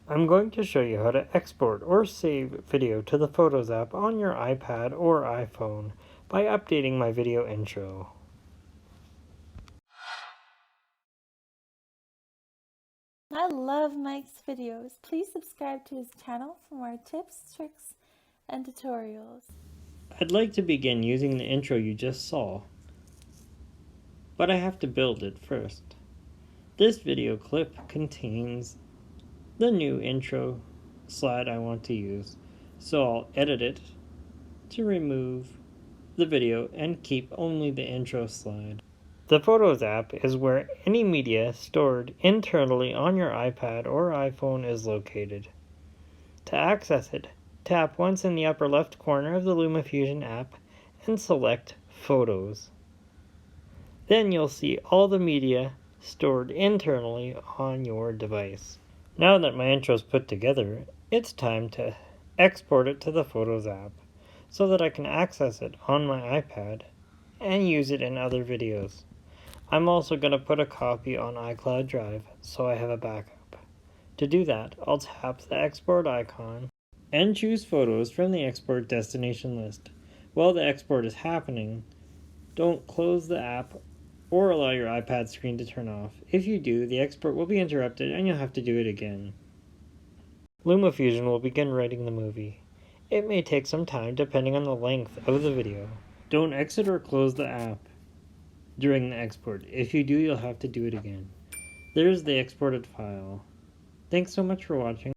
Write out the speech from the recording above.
I'm going to show you how to export or save video to the Photos app on your iPad or iPhone by updating my video intro. I love Mike's videos. Please subscribe to his channel for more tips, tricks, and tutorials. I'd like to begin using the intro you just saw, but I have to build it first. This video clip contains the new intro slide I want to use, so I'll edit it to remove the video and keep only the intro slide. The Photos app is where any media stored internally on your iPad or iPhone is located. To access it, tap once in the upper left corner of the LumaFusion app and select Photos. Then you'll see all the media stored internally on your device. Now that my intro is put together, it's time to export it to the Photos app so that I can access it on my iPad and use it in other videos. I'm also going to put a copy on iCloud Drive so I have a backup. To do that, I'll tap the export icon and choose photos from the export destination list. While the export is happening, don't close the app or allow your iPad screen to turn off. If you do, the export will be interrupted and you'll have to do it again. LumaFusion will begin writing the movie. It may take some time depending on the length of the video. Don't exit or close the app during the export. If you do, you'll have to do it again. There's the exported file. Thanks so much for watching.